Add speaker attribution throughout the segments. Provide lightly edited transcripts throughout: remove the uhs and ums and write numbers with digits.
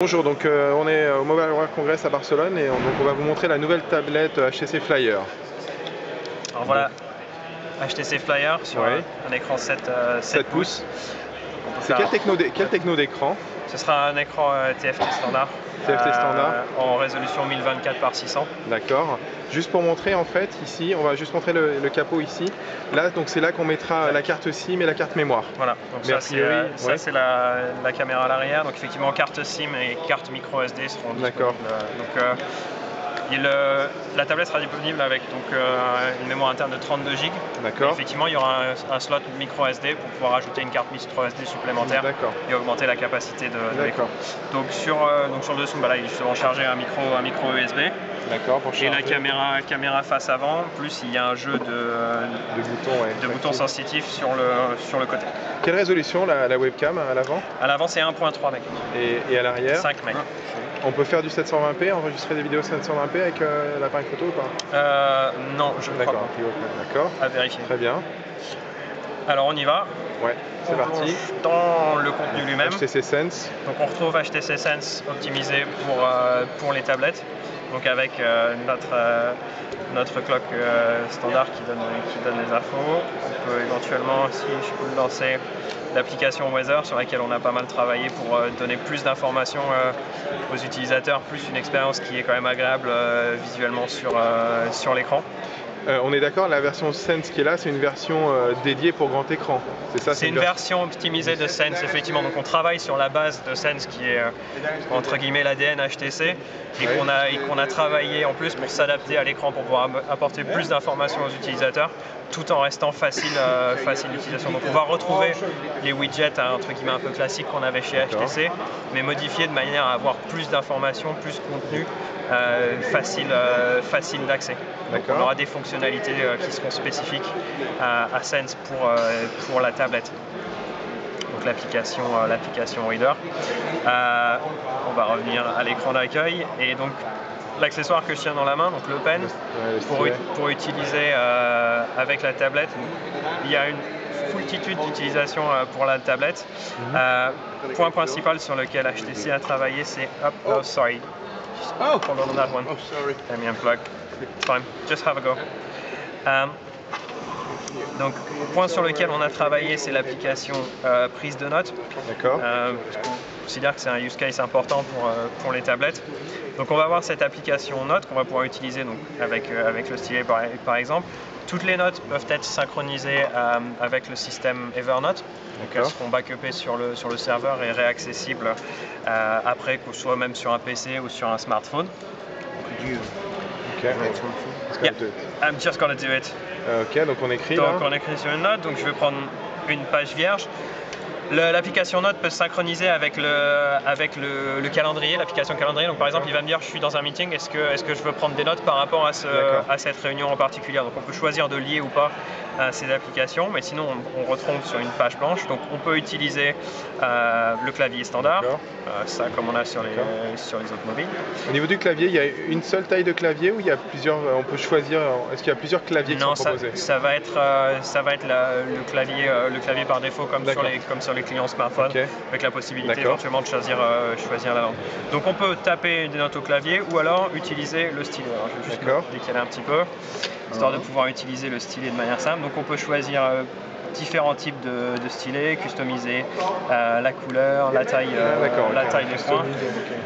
Speaker 1: Bonjour, donc on est au Mobile World Congress à Barcelone et donc on va vous montrer la nouvelle tablette HTC Flyer.
Speaker 2: Alors voilà, HTC Flyer sur un écran 7 pouces.
Speaker 1: C'est quelle techno d'écran?
Speaker 2: Ce sera un écran TFT standard.
Speaker 1: TFT standard
Speaker 2: en résolution 1024 par 600.
Speaker 1: D'accord. Juste pour montrer en fait, ici, on va juste montrer le capot ici. Là, donc c'est là qu'on mettra la carte SIM et la carte mémoire.
Speaker 2: Voilà, donc ça c'est la caméra à l'arrière. Donc effectivement, carte SIM et carte micro SD seront disponibles. Donc, la tablette sera disponible avec une mémoire interne de 32 Go.
Speaker 1: D'accord.
Speaker 2: Effectivement, il y aura un slot micro SD pour pouvoir ajouter une carte micro SD supplémentaire et augmenter la capacité de l'écran. Donc sur le dessous, il est justement chargé un micro USB.
Speaker 1: D'accord.
Speaker 2: Et la caméra face avant, plus il y a un jeu de boutons sensitifs sur le côté.
Speaker 1: Quelle résolution la webcam à l'avant?
Speaker 2: À l'avant c'est 1.3 MB.
Speaker 1: Et à l'arrière
Speaker 2: 5 MB.
Speaker 1: On peut faire du 720p, enregistrer des vidéos 720p avec l'appareil photo ou pas?
Speaker 2: Non, je ne crois pas.
Speaker 1: D'accord.
Speaker 2: À vérifier.
Speaker 1: Très bien.
Speaker 2: Alors on y va.
Speaker 1: Ouais, c'est parti.
Speaker 2: Dans le contenu lui-même.
Speaker 1: HTC Sense.
Speaker 2: Donc on retrouve HTC Sense optimisé pour les tablettes. Donc avec notre clock standard qui donne les infos. On peut éventuellement, si je peux le lancer, l'application Weather sur laquelle on a pas mal travaillé pour donner plus d'informations aux utilisateurs, plus une expérience qui est quand même agréable visuellement sur l'écran.
Speaker 1: On est d'accord, la version Sense qui est là, c'est une version dédiée pour grand écran. C'est ça?
Speaker 2: C'est une version optimisée de Sense, effectivement. Donc on travaille sur la base de Sense qui est entre guillemets l'ADN HTC et qu'on a travaillé en plus pour s'adapter à l'écran pour pouvoir apporter plus d'informations aux utilisateurs tout en restant facile d'utilisation. Donc on va retrouver les widgets entre guillemets un peu classiques qu'on avait chez HTC, mais modifiés de manière à avoir plus d'informations, plus de contenu facile d'accès. On aura des fonctionnalités qui seront spécifiques à Sense pour la tablette. Donc l'application Reader. On va revenir à l'écran d'accueil et donc l'accessoire que je tiens dans la main, donc le pen, pour utiliser avec la tablette. Il y a une foultitude d'utilisations pour la tablette. Point principal sur lequel HTC a travaillé, c'est hold on that one. Let me unplug. It's fine. Just have a go. Donc, point sur lequel on a travaillé, c'est l'application prise de notes.
Speaker 1: D'accord.
Speaker 2: On considère que c'est un use case important pour les tablettes. Donc, on va avoir cette application notes qu'on va pouvoir utiliser donc, avec le stylet par exemple. Toutes les notes peuvent être synchronisées avec le système Evernote. Donc, elles seront backupées sur le serveur et réaccessibles après, que ce soit même sur un PC ou sur un smartphone.
Speaker 1: Okay.
Speaker 2: Yeah, I'm just gonna do it.
Speaker 1: Ok, donc on écrit là.
Speaker 2: Donc on écrit sur une note, donc je vais prendre une page vierge. L'application Note peut se synchroniser avec le calendrier, l'application calendrier. Donc par exemple, il va me dire je suis dans un meeting, est-ce que je veux prendre des notes par rapport à cette réunion en particulier. Donc on peut choisir de lier ou pas ces applications, mais sinon on retrouve sur une page blanche. Donc on peut utiliser le clavier standard, ça comme on a sur les autres mobiles.
Speaker 1: Au niveau du clavier, il y a une seule taille de clavier ou il y a plusieurs, on peut choisir, est-ce qu'il y a plusieurs claviers qui sont proposés?
Speaker 2: Ça va être le clavier par défaut comme sur les clients smartphones, avec la possibilité éventuellement de choisir la langue. Donc on peut taper des notes au clavier ou alors utiliser le stylet. Alors, je vais juste décaler un petit peu, histoire de pouvoir utiliser le stylet de manière simple. Donc on peut choisir différents types de stylets, customiser la couleur, la taille des points,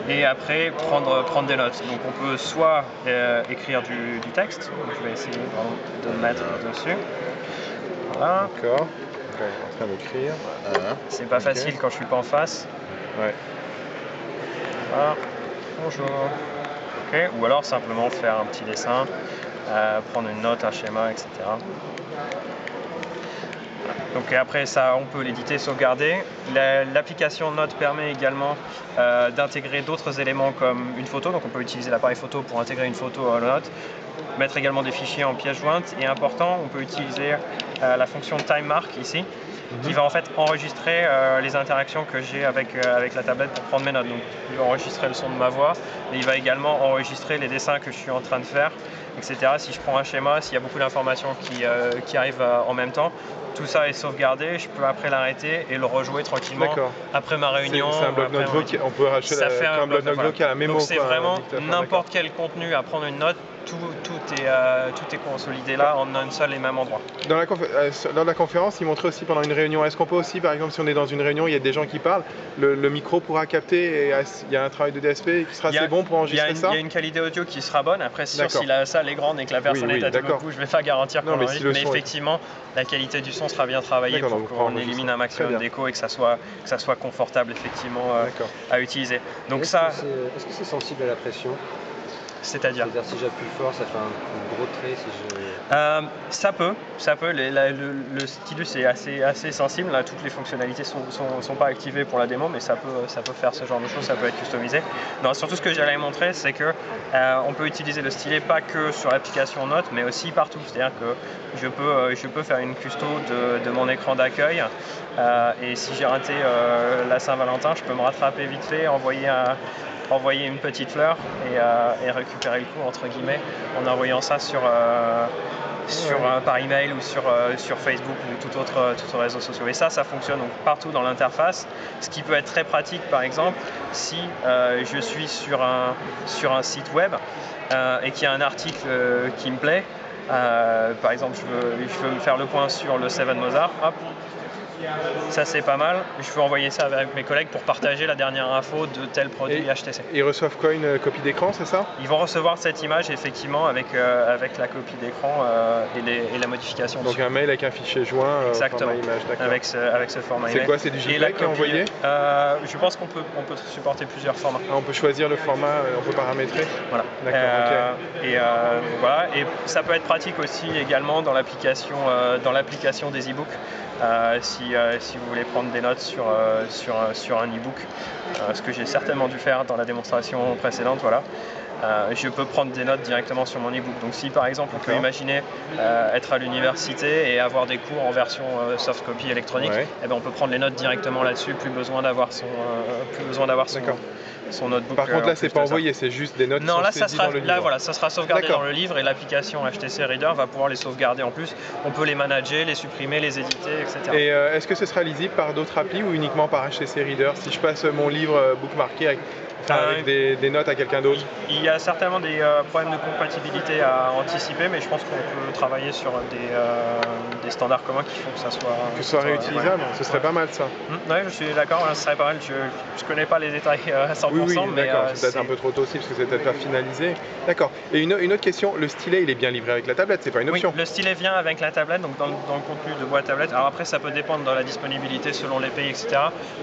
Speaker 2: et après prendre des notes. Donc on peut soit écrire du texte, donc je vais essayer de le mettre dessus. Voilà.
Speaker 1: D'accord. En train d'écrire.
Speaker 2: C'est pas facile quand je suis pas en face.
Speaker 1: Ouais.
Speaker 2: Voilà. Bonjour. Ok. Ou alors simplement faire un petit dessin, prendre une note, un schéma, etc. Donc après ça, on peut l'éditer, sauvegarder. L'application Note permet également d'intégrer d'autres éléments comme une photo. Donc on peut utiliser l'appareil photo pour intégrer une photo à la note. Mettre également des fichiers en pièces jointes. Et important, on peut utiliser la fonction Time Mark ici. qui va en fait enregistrer les interactions que j'ai avec la tablette pour prendre mes notes. Donc il va enregistrer le son de ma voix, mais il va également enregistrer les dessins que je suis en train de faire, etc. Si je prends un schéma, s'il y a beaucoup d'informations qui arrivent en même temps, tout ça est sauvegardé, je peux après l'arrêter et le rejouer tranquillement après ma réunion.
Speaker 1: C'est un bloc-notes vocal, on peut racheter un bloc-notes vocal à mémo.
Speaker 2: Donc c'est vraiment n'importe quel contenu à prendre une note, tout est consolidé là en un seul et même endroit.
Speaker 1: Lors de la conférence, il montrait aussi pendant une réunion, est-ce qu'on peut aussi, par exemple, si on est dans une réunion, il y a des gens qui parlent, le micro pourra capter et il y a un travail de DSP qui sera assez bon pour enregistrer ça?
Speaker 2: Il y a une qualité audio qui sera bonne, après sûr si la salle est grande et que la personne est à tout le coup, je ne vais pas garantir qu'on enregistre, mais effectivement la qualité du son sera bien travaillée pour qu'on élimine un maximum d'écho et que ça soit confortable effectivement à utiliser. Donc ça...
Speaker 3: Est-ce que c'est sensible à la pression?
Speaker 2: C'est-à-dire
Speaker 3: si j'appuie fort, ça fait un gros trait
Speaker 2: ça peut. Le stylus est assez sensible. Là, toutes les fonctionnalités sont pas activées pour la démo, mais ça peut faire ce genre de choses, ça peut être customisé. Non, surtout ce que j'allais montrer, c'est que on peut utiliser le stylet pas que sur l'application Notes, mais aussi partout. C'est-à-dire que je peux faire une custo de mon écran d'accueil et si j'ai raté la Saint-Valentin, je peux me rattraper vite fait, envoyer une petite fleur et récupérer le coup entre guillemets en envoyant ça par email ou sur Facebook ou tout autre réseau social. Et ça fonctionne donc partout dans l'interface, ce qui peut être très pratique par exemple si je suis sur un site web et qu'il y a un article qui me plaît. Par exemple, je veux me faire le point sur le Seven Mozart. Hop. Ça c'est pas mal, je peux envoyer ça avec mes collègues pour partager la dernière info de tel produit HTC.
Speaker 1: Ils reçoivent quoi, une copie d'écran, c'est ça?
Speaker 2: Ils vont recevoir cette image effectivement avec la copie d'écran et la modification.
Speaker 1: Donc un mail avec un fichier joint,
Speaker 2: exactement,
Speaker 1: format image, d'accord.
Speaker 2: Avec ce format image.
Speaker 1: C'est quoi, c'est du JPEG qui est envoyé?
Speaker 2: Je pense qu'on peut supporter plusieurs formats.
Speaker 1: On peut choisir le format, on peut paramétrer?
Speaker 2: Voilà.
Speaker 1: D'accord,
Speaker 2: voilà. Et ça peut être pratique aussi également dans l'application des e-books. Si vous voulez prendre des notes sur un e-book, ce que j'ai certainement dû faire dans la démonstration précédente, voilà. Je peux prendre des notes directement sur mon e-book. Donc si par exemple on peut imaginer être à l'université et avoir des cours en version soft copy électronique, eh ben, on peut prendre les notes directement là-dessus, plus besoin d'avoir son notebook.
Speaker 1: Par contre là c'est pas envoyé, c'est juste des notes qui sont saisies dans le livre.
Speaker 2: Là voilà, ça sera sauvegardé dans le livre et l'application HTC Reader va pouvoir les sauvegarder en plus. On peut les manager, les supprimer, les éditer, etc.
Speaker 1: Et est-ce que ce sera lisible par d'autres applis ou uniquement par HTC Reader? Si je passe mon livre bookmarké avec des notes à quelqu'un d'autre?
Speaker 2: Il y a certainement des problèmes de compatibilité à anticiper, mais je pense qu'on peut travailler sur des standards communs qui font que ça soit
Speaker 1: réutilisable. Ce serait pas mal ça.
Speaker 2: Oui, je suis d'accord, ce serait pas mal. Je connais pas les détails à 100%,
Speaker 1: oui,
Speaker 2: mais
Speaker 1: c'est peut-être un peu trop tôt aussi parce que c'est peut-être pas finalisé. D'accord. Et une autre question, le stylet il est bien livré avec la tablette, c'est pas une option?
Speaker 2: Oui, le stylet vient avec la tablette, donc dans le contenu de boîte tablette. Alors après ça peut dépendre de la disponibilité selon les pays, etc.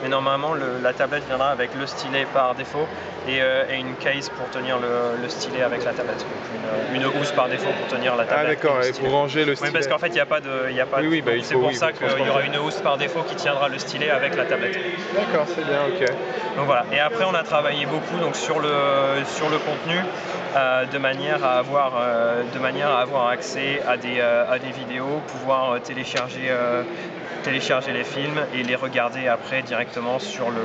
Speaker 2: Mais normalement la tablette viendra avec le stylet par défaut et une case pour tenir le stylet avec la tablette. Donc une housse par défaut pour tenir la tablette.
Speaker 1: Ah d'accord, et pour ranger le stylet.
Speaker 2: Oui, parce qu'en fait il n'y a pas de... c'est pour ça qu'il y aura une housse par défaut qui tiendra le stylet avec la tablette.
Speaker 1: D'accord, c'est bien, ok.
Speaker 2: Donc voilà, et après on a travaillé beaucoup donc, sur le contenu de manière à avoir accès à des vidéos, pouvoir télécharger les films et les regarder après directement sur le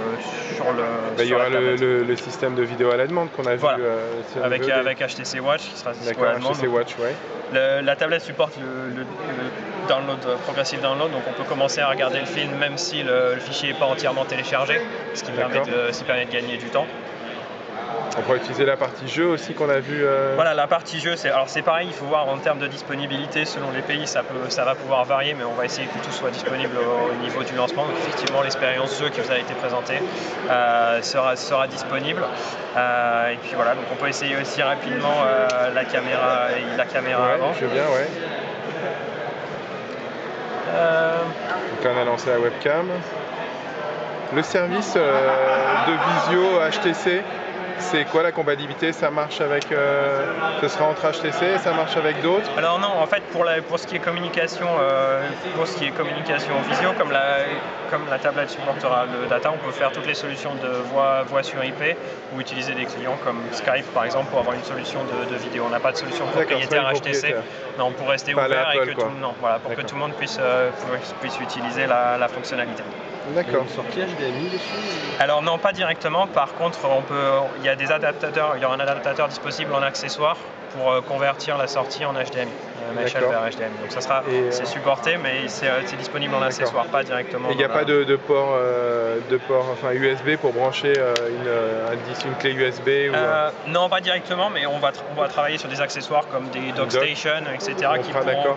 Speaker 1: il y aura le système de vidéo à la demande qu'on a vu
Speaker 2: avec HTC Watch qui sera
Speaker 1: d'accord, HTC Watch, ouais.
Speaker 2: La tablette supporte le download, progressive download, donc on peut commencer à regarder le film même si le fichier n'est pas entièrement téléchargé, ce qui permet de gagner du temps.
Speaker 1: On pourrait utiliser la partie jeu aussi qu'on a vu.
Speaker 2: Voilà, la partie jeu, c'est pareil, il faut voir en termes de disponibilité, selon les pays, ça va pouvoir varier, mais on va essayer que tout soit disponible au niveau du lancement. Donc effectivement, l'expérience jeu qui vous a été présentée sera disponible. Et puis voilà, donc on peut essayer aussi rapidement la caméra avant.
Speaker 1: Je veux bien, ouais. Donc là, on a lancé la webcam. Le service de visio HTC. C'est quoi la compatibilité? Ça marche avec, ce sera entre HTC, ça marche avec d'autres?
Speaker 2: Alors non, en fait pour ce qui est communication, visio, comme la tablette supportera le data, on peut faire toutes les solutions de voix sur IP ou utiliser des clients comme Skype par exemple pour avoir une solution de vidéo. On n'a pas de solution propriétaire HTC, non, pour rester ouvert et que tout le monde puisse utiliser la fonctionnalité.
Speaker 3: D'accord. Une sortie HDMI dessus?
Speaker 2: Alors non, pas directement. Par contre, il y a des adaptateurs. Il y aura un adaptateur disponible en accessoire pour convertir la sortie en HDMI, MHL vers HDMI. Donc ça sera, c'est supporté, mais c'est disponible en accessoire, pas directement.
Speaker 1: Il n'y a pas de port, enfin USB pour brancher une clé USB ou
Speaker 2: Non, pas directement, mais on va travailler sur des accessoires comme des DockStation, etc.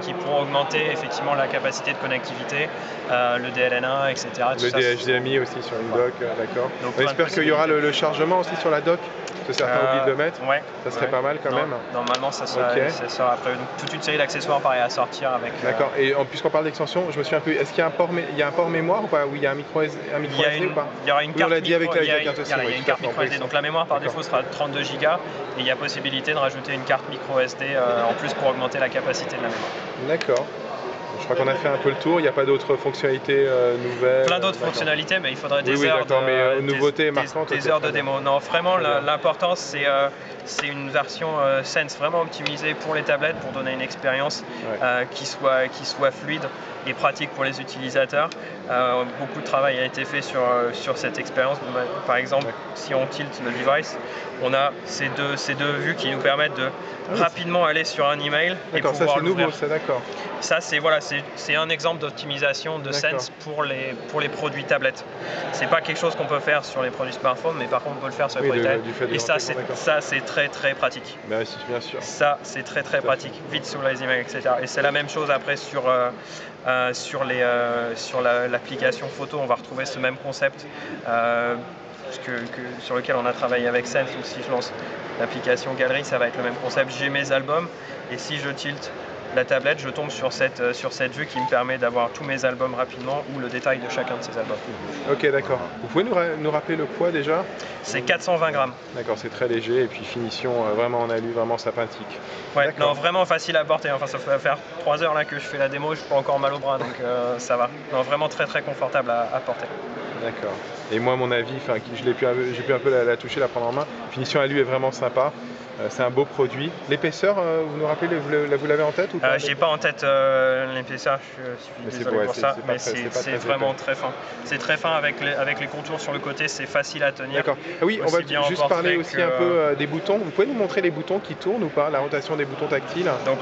Speaker 2: qui pourront augmenter effectivement la capacité de connectivité, le DLNA, etc.
Speaker 1: Le DHDMI aussi sur une dock, d'accord. J'espère qu'il y aura le chargement aussi sur la dock. Parce que certains oublient de le mettre, ça serait pas mal quand même.
Speaker 2: Normalement, ça sera après toute une série d'accessoires pareil à sortir avec.
Speaker 1: D'accord. Et puisqu'on parle d'extension, je me suis un peu. Est-ce qu'il y a un port mémoire ou pas? Oui, il y a un micro SD ou pas?
Speaker 2: Il y aura une carte.
Speaker 1: On l'a dit avec la carte aussi.
Speaker 2: Il y a une carte micro SD. Donc la mémoire par défaut sera 32 Go et il y a possibilité de rajouter une carte micro SD en plus pour augmenter la capacité de la mémoire.
Speaker 1: D'accord. Je crois qu'on a fait un peu le tour, il n'y a pas d'autres fonctionnalités nouvelles.
Speaker 2: Plein d'autres fonctionnalités, mais il faudrait des heures de démo. Non, vraiment, l'important, c'est une version Sense vraiment optimisée pour les tablettes pour donner une expérience qui soit fluide et pratique pour les utilisateurs. Beaucoup de travail a été fait sur cette expérience. Par exemple, si on tilte le device, on a ces deux vues qui nous permettent de rapidement aller sur un email et pouvoir
Speaker 1: ça c'est
Speaker 2: l'ouvrir.
Speaker 1: Nouveau, ça d'accord.
Speaker 2: Ça c'est un exemple d'optimisation de Sense pour les produits tablettes. C'est pas quelque chose qu'on peut faire sur les produits smartphones, mais par contre on peut le faire sur les produits tablettes. Et ça c'est très très pratique.
Speaker 1: Bien sûr.
Speaker 2: Ça c'est très très pratique, vite sur les emails, etc. Et c'est la même chose après sur l'application photo, on va retrouver ce même concept sur lequel on a travaillé avec Sense. Donc si je lance l'application Galerie, ça va être le même concept. J'ai mes albums et si je tilte la tablette, je tombe sur cette vue qui me permet d'avoir tous mes albums rapidement ou le détail de chacun de ces albums.
Speaker 1: Ok, d'accord. Vous pouvez nous rappeler le poids déjà?
Speaker 2: C'est 420 grammes.
Speaker 1: D'accord, c'est très léger et puis finition vraiment en alu, vraiment sapintique.
Speaker 2: Ouais, non, vraiment facile à porter. Enfin, ça fait faire 3 heures là que je fais la démo, je suis pas encore mal au bras, donc ça va. Non, vraiment très très confortable à porter.
Speaker 1: D'accord. Et moi, mon avis, j'ai pu un peu la toucher, la prendre en main. Finition alu est vraiment sympa. C'est un beau produit. L'épaisseur, vous nous rappelez, vous l'avez en tête ou pas?
Speaker 2: J'ai pas en tête l'épaisseur, je suis désolé pour ça, mais c'est vraiment très fin. C'est très fin avec les contours sur le côté, c'est facile à tenir.
Speaker 1: D'accord. Ah oui, on va juste parler aussi un peu des boutons. Vous pouvez nous montrer les boutons qui tournent ou pas, la rotation des boutons tactiles?
Speaker 2: Donc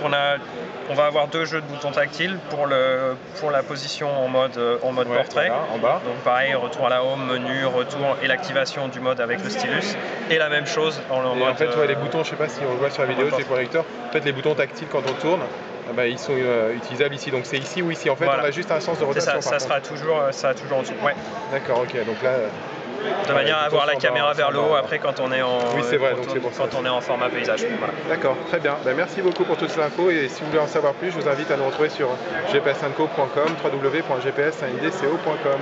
Speaker 2: on va avoir 2 jeux de boutons tactiles pour la position en mode portrait.
Speaker 1: Voilà, en bas.
Speaker 2: Donc pareil, retour à la home, menu, retour et l'activation du mode avec le stylus. Et la même chose en mode.
Speaker 1: En fait, les boutons, je sais pas si on le voit sur la vidéo, c'est pour les lecteurs. En fait, les boutons tactiles quand on tourne, ils sont utilisables ici. Donc c'est ici ou ici. En fait, on a juste un sens de rotation.
Speaker 2: Ça sera toujours en dessous. Ouais.
Speaker 1: D'accord, ok. Donc là.
Speaker 2: De manière à avoir la caméra vers le haut après quand on est en.
Speaker 1: Oui, c'est vrai. Donc c'est pour ça.
Speaker 2: Quand on est en format paysage. Voilà.
Speaker 1: D'accord, très bien. Merci beaucoup pour toutes ces infos. Et si vous voulez en savoir plus, je vous invite à nous retrouver sur gpsindco.com, www.gpsindco.com.